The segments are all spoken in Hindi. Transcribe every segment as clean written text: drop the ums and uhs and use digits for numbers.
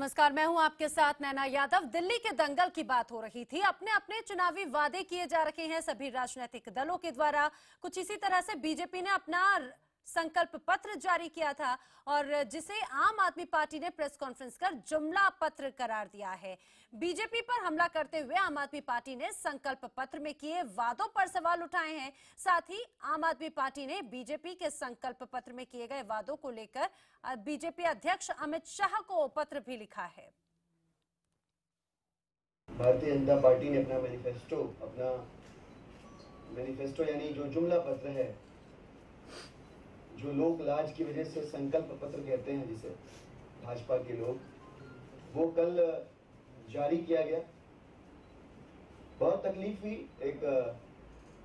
नमस्कार, मैं हूं आपके साथ नैना यादव। दिल्ली के दंगल की बात हो रही थी। अपने अपने चुनावी वादे किए जा रहे हैं सभी राजनीतिक दलों के द्वारा। कुछ इसी तरह से बीजेपी ने अपना संकल्प पत्र जारी किया था और जिसे आम आदमी पार्टी ने प्रेस कॉन्फ्रेंस कर जुमला पत्र करार दिया है। बीजेपी पर हमला करते हुए आम आदमी पार्टी ने संकल्प पत्र में किए वादों पर सवाल उठाए हैं। साथ ही आम आदमी पार्टी ने बीजेपी के संकल्प पत्र में किए गए वादों को लेकर बीजेपी अध्यक्ष अमित शाह को पत्र भी लिखा है। भारतीय जनता पार्टी ने अपना मैनिफेस्टो यानी जो जुमला पत्र है, जो लोक लाज की वजह से संकल्प पत्र कहते हैं जिसे भाजपा के लोग, वो कल जारी किया गया। बहुत तकलीफ हुई, एक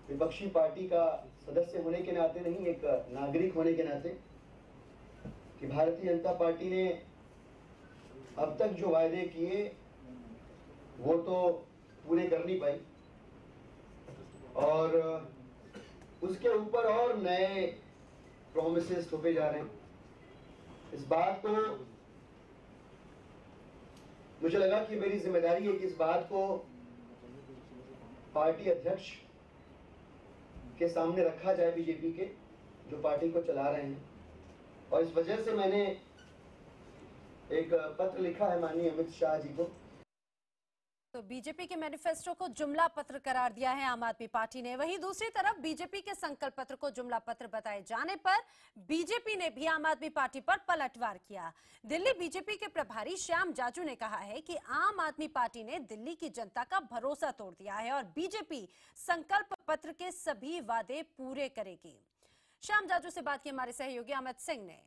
विपक्षी पार्टी का सदस्य होने के नाते नहीं, एक नागरिक होने के नाते, कि भारतीय जनता पार्टी ने अब तक जो वायदे किए वो तो पूरे कर नहीं पाई और उसके ऊपर और नए प्रोमिसेस थोपे जा रहे हैं। इस बात को मुझे लगा कि मेरी जिम्मेदारी है कि इस बात को पार्टी अध्यक्ष के सामने रखा जाए, बीजेपी के जो पार्टी को चला रहे हैं, और इस वजह से मैंने एक पत्र लिखा है माननीय अमित शाह जी को। तो बीजेपी के मैनिफेस्टो को जुमला पत्र करार दिया है आम आदमी पार्टी ने। वहीं दूसरी तरफ बीजेपी के संकल्प पत्र को जुमला पत्र बताए जाने पर बीजेपी ने भी आम आदमी पार्टी पर पलटवार किया। दिल्ली बीजेपी के प्रभारी श्याम जाजू ने कहा है कि आम आदमी पार्टी ने दिल्ली की जनता का भरोसा तोड़ दिया है और बीजेपी संकल्प पत्र के सभी वादे पूरे करेगी। श्याम जाजू से बात की हमारे सहयोगी अमित सिंह ने।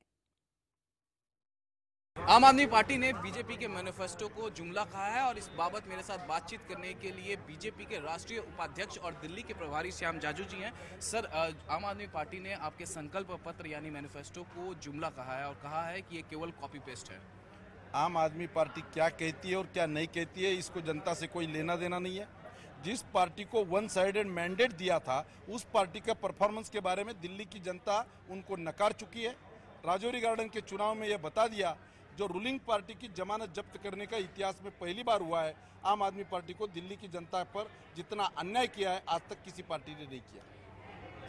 आम आदमी पार्टी ने बीजेपी के मैनिफेस्टो को जुमला कहा है और इस बाबत मेरे साथ बातचीत करने के लिए बीजेपी के राष्ट्रीय उपाध्यक्ष और दिल्ली के प्रभारी श्याम जाजू जी हैं। सर, आम आदमी पार्टी ने आपके संकल्प पत्र यानी मैनिफेस्टो को जुमला कहा है और कहा है कि ये केवल कॉपी पेस्ट है। आम आदमी पार्टी क्या कहती है और क्या नहीं कहती है, इसको जनता से कोई लेना देना नहीं है। जिस पार्टी को वन साइडेड मैंडेट दिया था, उस पार्टी का परफॉर्मेंस के बारे में दिल्ली की जनता उनको नकार चुकी है। राजौरी गार्डन के चुनाव में यह बता दिया, जो रूलिंग पार्टी की जमानत जब्त करने का इतिहास में पहली बार हुआ है। आम आदमी पार्टी को दिल्ली की जनता पर जितना अन्याय किया है आज तक किसी पार्टी ने नहीं किया।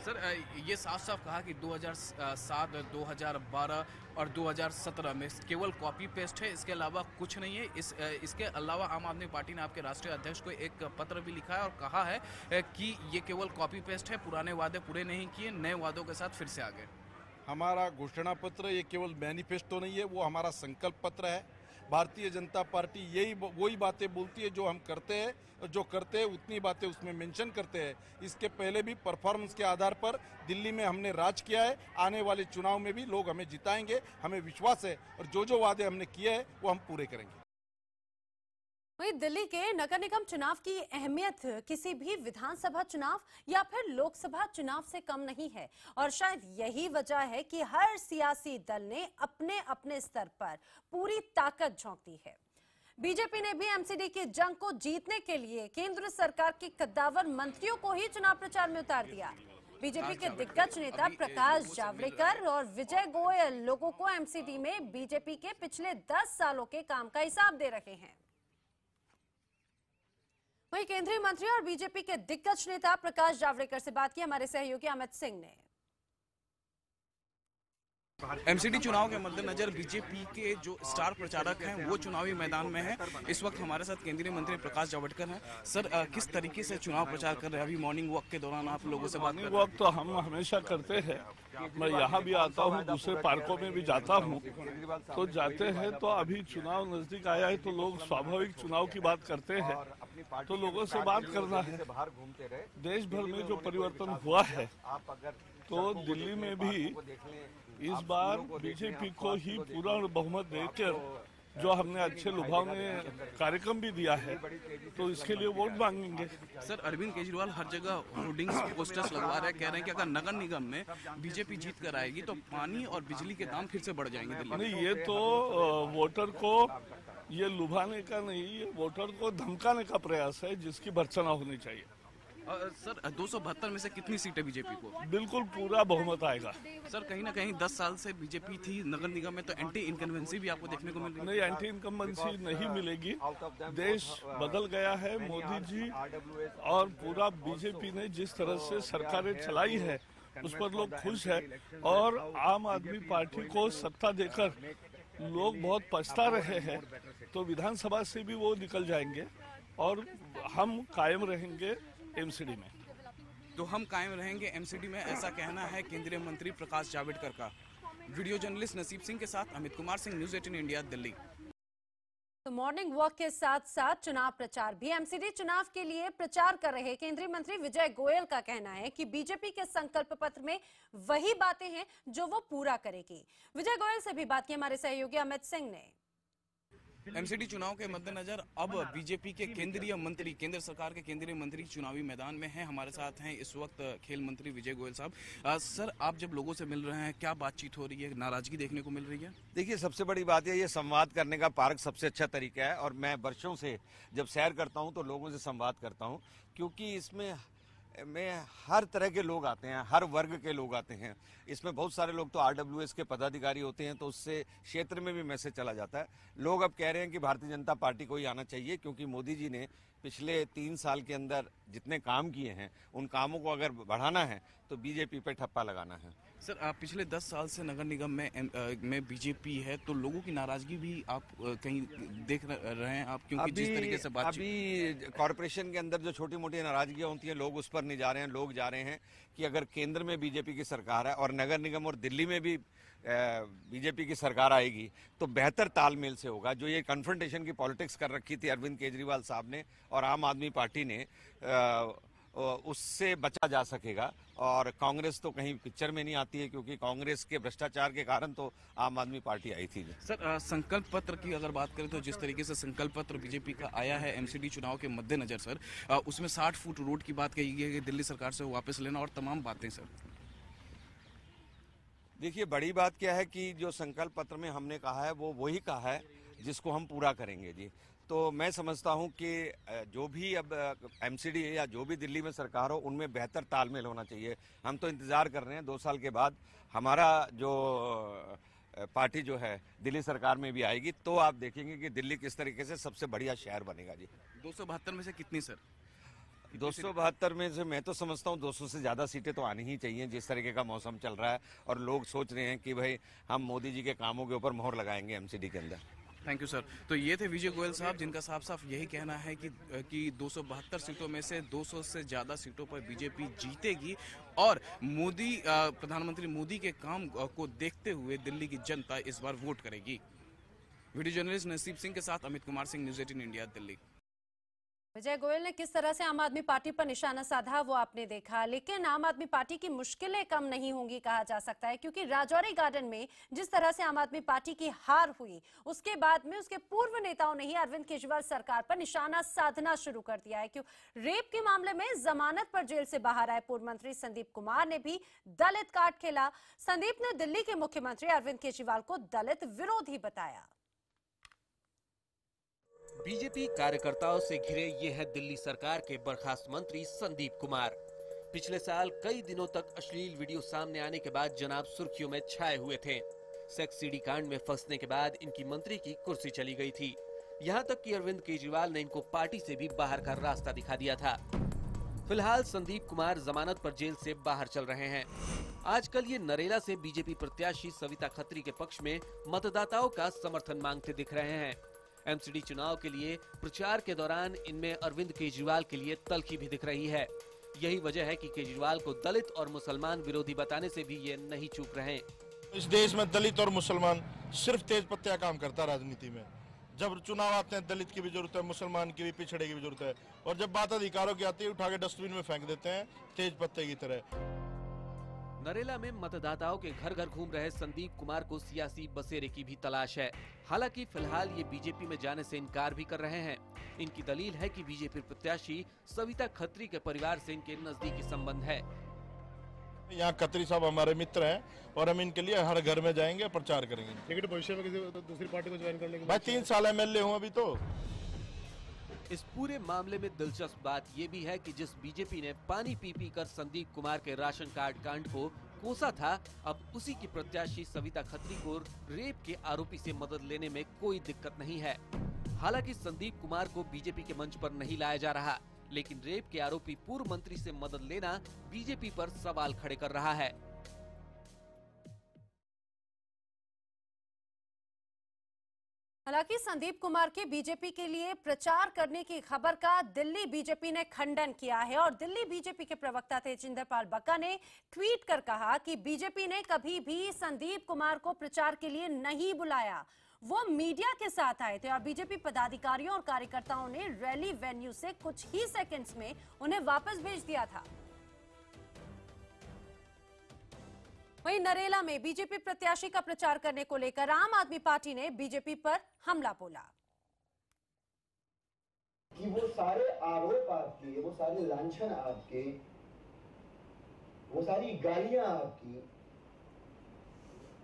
सर, ये साफ साफ कहा कि 2007, 2012 और 2017 में केवल कॉपी पेस्ट है, इसके अलावा कुछ नहीं है। इसके अलावा आम आदमी पार्टी ने आपके राष्ट्रीय अध्यक्ष को एक पत्र भी लिखा है और कहा है कि ये केवल कॉपी पेस्ट है, पुराने वादे पूरे नहीं किए, नए वादों के साथ फिर से आ गए। हमारा घोषणा पत्र ये केवल मैनिफेस्टो नहीं है, वो हमारा संकल्प पत्र है। भारतीय जनता पार्टी वही बातें बोलती है जो हम करते हैं, जो करते हैं उतनी बातें उसमें मेंशन करते हैं। इसके पहले भी परफॉर्मेंस के आधार पर दिल्ली में हमने राज किया है। आने वाले चुनाव में भी लोग हमें जिताएंगे, हमें विश्वास है, और जो वादे हमने किए हैं वो हम पूरे करेंगे। वहीं दिल्ली के नगर निगम चुनाव की अहमियत किसी भी विधानसभा चुनाव या फिर लोकसभा चुनाव से कम नहीं है और शायद यही वजह है कि हर सियासी दल ने अपने अपने स्तर पर पूरी ताकत झोंक दी है। बीजेपी ने भी एमसीडी की जंग को जीतने के लिए केंद्र सरकार के कद्दावर मंत्रियों को ही चुनाव प्रचार में उतार दिया। बीजेपी के दिग्गज नेता प्रकाश जावड़ेकर और विजय गोयल लोगों को एमसीडी में बीजेपी के पिछले 10 सालों के काम का हिसाब दे रहे हैं। वहीं केंद्रीय मंत्री और बीजेपी के दिग्गज नेता प्रकाश जावड़ेकर से बात की हमारे सहयोगी अमित सिंह ने। एमसीडी चुनाव के मद्देनजर बीजेपी के जो स्टार प्रचारक हैं वो चुनावी मैदान में हैं। इस वक्त हमारे साथ केंद्रीय मंत्री प्रकाश जावड़ेकर हैं। सर, किस तरीके से चुनाव प्रचार कर रहे हैं? अभी मॉर्निंग वॉक के दौरान आप लोगों से बात कर रहे हैं। वॉक तो हम हमेशा करते हैं। मैं यहाँ भी आता हूँ, दूसरे पार्कों में भी जाता हूँ, तो जाते हैं। तो अभी चुनाव नजदीक आया है तो लोग स्वाभाविक चुनाव की बात करते हैं, तो लोगों से बात करना है। देश भर में जो परिवर्तन हुआ है, तो दिल्ली में भी इस बार बीजेपी को ही पूरा बहुमत देकर जो हमने अच्छे लुभावने कार्यक्रम भी दिया है, तो इसके लिए वोट मांगेंगे। सर, अरविंद केजरीवाल हर जगह होर्डिंग्स, पोस्टर्स लगवा रहे हैं, कह रहे हैं कि अगर नगर निगम में बीजेपी जीत कर आएगी तो पानी और बिजली के दाम फिर से बढ़ जाएंगे दिल्ली में। नहीं, ये तो वोटर को ये लुभाने का नहीं, ये वोटर को धमकाने का प्रयास है, जिसकी भर्त्सना होनी चाहिए। सर 272 में से कितनी सीटें बीजेपी को? बिल्कुल पूरा बहुमत आएगा। सर कहीं ना कहीं 10 साल से बीजेपी थी नगर निगम में, तो एंटी इनकम्बेंसी भी आपको देखने को मिल रही है? नहीं, एंटी इनकम्बेंसी नहीं मिलेगी। देश बदल गया है, मोदी जी और पूरा बीजेपी ने जिस तरह से सरकारें चलाई है उस पर लोग खुश है, और आम आदमी पार्टी को सत्ता देकर लोग बहुत पछता रहे हैं, तो विधानसभा से भी वो निकल जाएंगे और हम कायम रहेंगे एमसीडी में। तो हम कायम रहेंगे एमसीडी में, ऐसा कहना है केंद्रीय मंत्री प्रकाश जावड़ेकर का। वीडियो जर्नलिस्ट नसीब सिंह के साथ अमित कुमार सिंह, न्यूज़ 18 इंडिया, दिल्ली। तो मॉर्निंग वॉक के साथ साथ चुनाव प्रचार भी। एमसीडी चुनाव के लिए प्रचार कर रहे केंद्रीय मंत्री विजय गोयल का कहना है कि बीजेपी के संकल्प पत्र में वही बातें हैं जो वो पूरा करेगी। विजय गोयल से भी बात की हमारे सहयोगी अमित सिंह ने। एमसीडी चुनाव के मद्देनजर अब बीजेपी के केंद्रीय मंत्री, केंद्र सरकार के केंद्रीय मंत्री चुनावी मैदान में हैं। हमारे साथ हैं इस वक्त खेल मंत्री विजय गोयल साहब। सर आप जब लोगों से मिल रहे हैं, क्या बातचीत हो रही है, नाराजगी देखने को मिल रही है? देखिए, सबसे बड़ी बात है ये संवाद करने का पार्क सबसे अच्छा तरीका है, और मैं वर्षों से जब सैर करता हूं तो लोगों से संवाद करता हूं, क्योंकि इसमें हर तरह के लोग आते हैं, हर वर्ग के लोग आते हैं। इसमें बहुत सारे लोग तो आरडब्ल्यूएस के पदाधिकारी होते हैं, तो उससे क्षेत्र में भी मैसेज चला जाता है। लोग अब कह रहे हैं कि भारतीय जनता पार्टी को ही आना चाहिए, क्योंकि मोदी जी ने पिछले 3 साल के अंदर जितने काम किए हैं उन कामों को अगर बढ़ाना है तो बीजेपी पे ठप्पा लगाना है। सर आप पिछले 10 साल से नगर निगम में बीजेपी है, तो लोगों की नाराजगी भी आप कहीं देख रहे हैं आप, क्योंकि जिस तरीके से बात अभी कॉर्पोरेशन के अंदर जो छोटी मोटी नाराजगियां होती हैं, लोग उस पर नहीं जा रहे हैं। लोग जा रहे हैं कि अगर केंद्र में बीजेपी की सरकार है और नगर निगम और दिल्ली में भी बीजेपी की सरकार आएगी तो बेहतर तालमेल से होगा। जो ये कन्फ्रंटेशन की पॉलिटिक्स कर रखी थी अरविंद केजरीवाल साहब ने और आम आदमी पार्टी ने, उससे बचा जा सकेगा। और कांग्रेस तो कहीं पिक्चर में नहीं आती है, क्योंकि कांग्रेस के भ्रष्टाचार के कारण तो आम आदमी पार्टी आई थी। सर संकल्प पत्र की अगर बात करें तो जिस तरीके से संकल्प पत्र बीजेपी का आया है एमसीडी चुनाव के मद्देनजर सर, उसमें 60 फुट रोड की बात कही गई है कि दिल्ली सरकार से वापस लेना और तमाम बातें। सर देखिए, बड़ी बात क्या है कि जो संकल्प पत्र में हमने कहा है वो वही कहा है जिसको हम पूरा करेंगे जी। तो मैं समझता हूं कि जो भी अब एमसीडी या जो भी दिल्ली में सरकार हो उनमें बेहतर तालमेल होना चाहिए। हम तो इंतज़ार कर रहे हैं 2 साल के बाद हमारा जो पार्टी जो है दिल्ली सरकार में भी आएगी, तो आप देखेंगे कि दिल्ली किस तरीके से सबसे बढ़िया शहर बनेगा जी। 272 में से कितनी सर? 272 में से मैं तो समझता हूँ 200 से ज़्यादा सीटें तो आनी ही चाहिए, जिस तरीके का मौसम चल रहा है और लोग सोच रहे हैं कि भाई हम मोदी जी के कामों के ऊपर मोहर लगाएंगे एमसीडी के अंदर। Thank you sir. तो ये थे विजय गोयल साहब, जिनका साफ साफ यही कहना है कि 272 सीटों में से 200 से ज़्यादा सीटों पर बीजेपी जीतेगी और मोदी, प्रधानमंत्री मोदी के काम को देखते हुए दिल्ली की जनता इस बार वोट करेगी। वीडियो जर्नलिस्ट नसीब सिंह के साथ अमित कुमार सिंह, न्यूज़ 18 इंडिया, दिल्ली। विजय गोयल ने किस तरह से आम आदमी पार्टी पर निशाना साधा वो आपने देखा, लेकिन आम आदमी पार्टी की मुश्किलें कम नहीं होंगी कहा जा सकता है, क्योंकि राजौरी गार्डन में जिस तरह से आम आदमी पार्टी की हार हुई उसके बाद में उसके पूर्व नेताओं ने ही अरविंद केजरीवाल सरकार पर निशाना साधना शुरू कर दिया है। क्यों रेप के मामले में जमानत पर जेल से बाहर आए पूर्व मंत्री संदीप कुमार ने भी दलित कार्ड खेला। संदीप ने दिल्ली के मुख्यमंत्री अरविंद केजरीवाल को दलित विरोधी बताया। बीजेपी कार्यकर्ताओं से घिरे ये है दिल्ली सरकार के बर्खास्त मंत्री संदीप कुमार। पिछले साल कई दिनों तक अश्लील वीडियो सामने आने के बाद जनाब सुर्खियों में छाए हुए थे। सेक्स सीडी कांड में फंसने के बाद इनकी मंत्री की कुर्सी चली गई थी। यहाँ तक कि अरविंद केजरीवाल ने इनको पार्टी से भी बाहर का रास्ता दिखा दिया था। फिलहाल संदीप कुमार जमानत पर जेल से बाहर चल रहे हैं। आजकल ये नरेला से बीजेपी प्रत्याशी सविता खत्री के पक्ष में मतदाताओं का समर्थन मांगते दिख रहे हैं। एमसीडी चुनाव के लिए प्रचार के दौरान इनमें अरविंद केजरीवाल के लिए तल्खी भी दिख रही है। यही वजह है कि केजरीवाल को दलित और मुसलमान विरोधी बताने से भी ये नहीं चूक रहे। इस देश में दलित और मुसलमान सिर्फ तेज पत्तियां काम करता है राजनीति में। जब चुनाव आते हैं दलित की भी जरूरत है, मुसलमान की भी, पिछड़े की भी जरूरत है, और जब बात अधिकारों की आती है उठा के डस्टबिन में फेंक देते हैं तेज पत्ते की तरह। नरेला में मतदाताओं के घर घर घूम रहे संदीप कुमार को सियासी बसेरे की भी तलाश है। हालांकि फिलहाल ये बीजेपी में जाने से इनकार भी कर रहे हैं। इनकी दलील है कि बीजेपी प्रत्याशी सविता खत्री के परिवार से इनके नजदीकी संबंध है। यहाँ खत्री साहब हमारे मित्र हैं और हम इनके लिए हर घर में जाएंगे, प्रचार करेंगे। लेकिन भविष्य में किसी दूसरी पार्टी को ज्वाइन करने के भाई 3 साल MLA हूँ अभी तो। इस पूरे मामले में दिलचस्प बात ये भी है कि जिस बीजेपी ने पानी पी पी कर संदीप कुमार के राशन कार्ड कांड को कोसा था, अब उसी की प्रत्याशी सविता खत्री को रेप के आरोपी से मदद लेने में कोई दिक्कत नहीं है। हालांकि संदीप कुमार को बीजेपी के मंच पर नहीं लाया जा रहा, लेकिन रेप के आरोपी पूर्व मंत्री से मदद लेना बीजेपी पर सवाल खड़े कर रहा है। हालांकि संदीप कुमार के बीजेपी के लिए प्रचार करने की खबर का दिल्ली बीजेपी ने खंडन किया है और दिल्ली बीजेपी के प्रवक्ता तेजिंदर पाल बक्का ने ट्वीट कर कहा कि बीजेपी ने कभी भी संदीप कुमार को प्रचार के लिए नहीं बुलाया। वो मीडिया के साथ आए थे और बीजेपी पदाधिकारियों और कार्यकर्ताओं ने रैली वेन्यू से कुछ ही सेकंड्स में उन्हें वापस भेज दिया था। वहीं नरेला में बीजेपी प्रत्याशी का प्रचार करने को लेकर आम आदमी पार्टी ने बीजेपी पर हमला बोला कि वो सारे आरोप आपके, वो सारे लांछन आपके, वो सारी गालियां आपकी,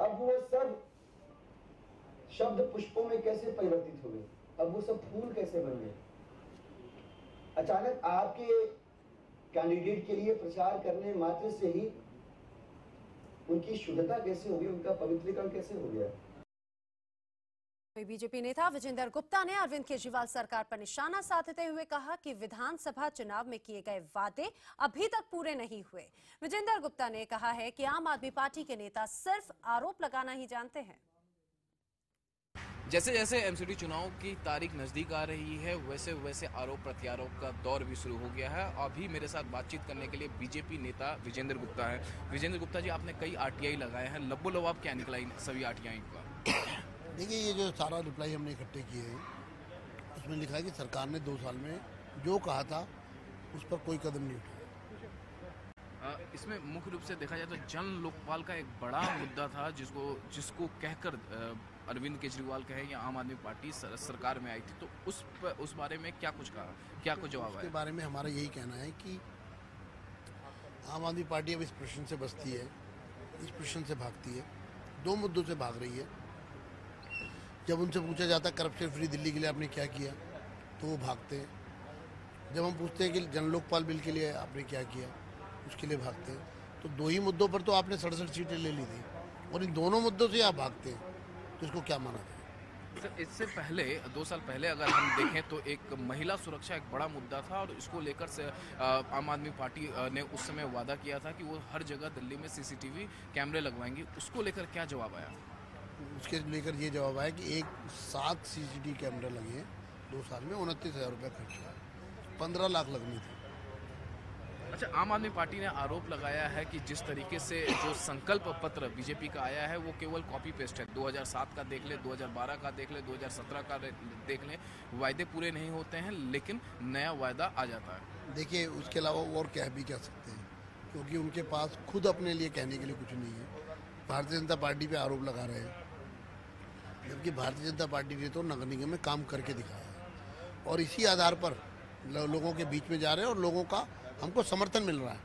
अब वो सब शब्द पुष्पों में कैसे परिवर्तित हो गए, अब वो सब फूल कैसे बन गए। अचानक आपके कैंडिडेट के लिए प्रचार करने मात्र से ही उनकी शुद्धता कैसे हो गई, उनका पवित्रीकरण कैसे हो गया। बीजेपी नेता विजेंद्र गुप्ता ने अरविंद केजरीवाल सरकार पर निशाना साधते हुए कहा कि विधानसभा चुनाव में किए गए वादे अभी तक पूरे नहीं हुए। विजेंद्र गुप्ता ने कहा है कि आम आदमी पार्टी के नेता सिर्फ आरोप लगाना ही जानते हैं। जैसे जैसे एमसीडी चुनाव की तारीख नजदीक आ रही है, वैसे वैसे आरोप प्रत्यारोप का दौर भी शुरू हो गया है। अभी मेरे साथ बातचीत करने के लिए बीजेपी नेता विजेंद्र गुप्ता है। विजेंद्र गुप्ता जी, आपने कई आरटीआई लगाए हैं, लबोलबाब क्या निकला इन सभी आरटीआई का? देखिए, ये जो सारा रिप्लाई हमने इकट्ठे किए हैं, उसमें लिखा है कि सरकार ने 2 साल में जो कहा था उस पर कोई कदम नहीं उठाया। इसमें मुख्य रूप से देखा जाए तो जन लोकपाल का एक बड़ा मुद्दा था, जिसको कहकर अरविंद केजरीवाल कहे या आम आदमी पार्टी सरकार में आई थी, तो उस बारे में क्या कुछ कहा, क्या कुछ जवाब आया? उसके बारे में हमारा यही कहना है कि आम आदमी पार्टी अब इस प्रश्न से बचती है, इस प्रश्न से भागती है, 2 मुद्दों से भाग रही है। जब उनसे पूछा जाता है करप्शन फ्री दिल्ली के लिए आपने क्या किया, तो वो भागते हैं। जब हम पूछते हैं कि जन लोकपाल बिल के लिए आपने क्या किया, उसके लिए भागते हैं। तो 2 ही मुद्दों पर तो आपने 67 सीटें ले ली थी और इन दोनों मुद्दों से आप भागते हैं, तो इसको क्या माना जाए? इससे पहले 2 साल पहले अगर हम देखें तो एक महिला सुरक्षा एक बड़ा मुद्दा था और इसको लेकर से आम आदमी पार्टी ने उस समय वादा किया था कि वो हर जगह दिल्ली में सीसीटीवी कैमरे लगवाएंगे। उसको लेकर क्या जवाब आया? उसके लेकर ये जवाब आया कि 7 सीसीटीवी कैमरे लगे हैं 2 साल में, 29,000 रुपये खर्च हुआ, 15 लाख लगनी थी। अच्छा, आम आदमी पार्टी ने आरोप लगाया है कि जिस तरीके से जो संकल्प पत्र बीजेपी का आया है वो केवल कॉपी पेस्ट है। 2007 का देख ले, 2012 का देख ले, 2017 का देख ले, वायदे पूरे नहीं होते हैं लेकिन नया वायदा आ जाता है। देखिए, उसके अलावा वो और क्या भी कह सकते हैं, क्योंकि उनके पास खुद अपने लिए कहने के लिए कुछ नहीं है। भारतीय जनता पार्टी पे आरोप लगा रहे हैं, जबकि भारतीय जनता पार्टी ने तो नगर निगम में काम करके दिखाया है और इसी आधार पर लोगों के बीच में जा रहे हैं और लोगों का हमको समर्थन मिल रहा है।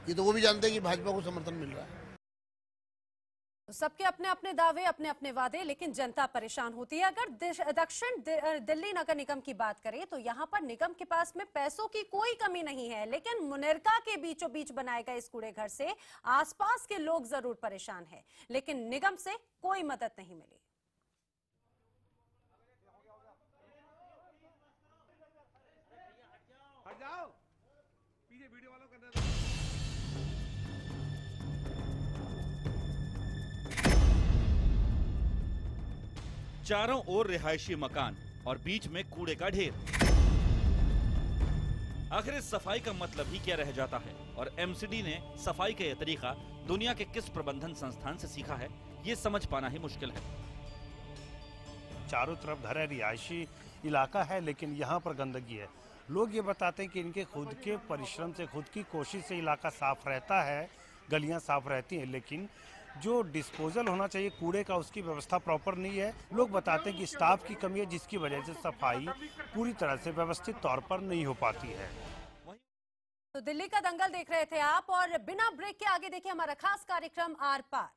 ये तो वो भी जानते हैं कि भाजपा को समर्थन मिल रहा है। सबके अपने अपने दावे, अपने अपने वादे, लेकिन जनता परेशान होती है। अगर दक्षिण दिल्ली नगर निगम की बात करें तो यहाँ पर निगम के पास में पैसों की कोई कमी नहीं है, लेकिन मुनिरका के बीचों बीच बनाए गए इस कूड़े घर से आसपास के लोग जरूर परेशान हैं, लेकिन निगम से कोई मदद नहीं मिली। चारों ओर रिहायशी मकान और बीच में कूड़े का ढेर। आखिर इस सफाई का मतलब ही क्या रह जाता है और एमसीडी ने सफाई का यह तरीका दुनिया के किस प्रबंधन संस्थान से सीखा है, ये समझ पाना ही मुश्किल है। चारों तरफ घर है, रिहायशी इलाका है, लेकिन यहाँ पर गंदगी है। लोग ये बताते हैं कि इनके खुद के परिश्रम से, खुद की कोशिश से इलाका साफ रहता है, गलियाँ साफ रहती हैं, लेकिन जो डिस्पोजल होना चाहिए कूड़े का उसकी व्यवस्था प्रॉपर नहीं है। लोग बताते हैं कि स्टाफ की कमी है, जिसकी वजह से सफाई पूरी तरह से व्यवस्थित तौर पर नहीं हो पाती है। तो दिल्ली का दंगल देख रहे थे आप और बिना ब्रेक के आगे देखिए हमारा खास कार्यक्रम आर पार।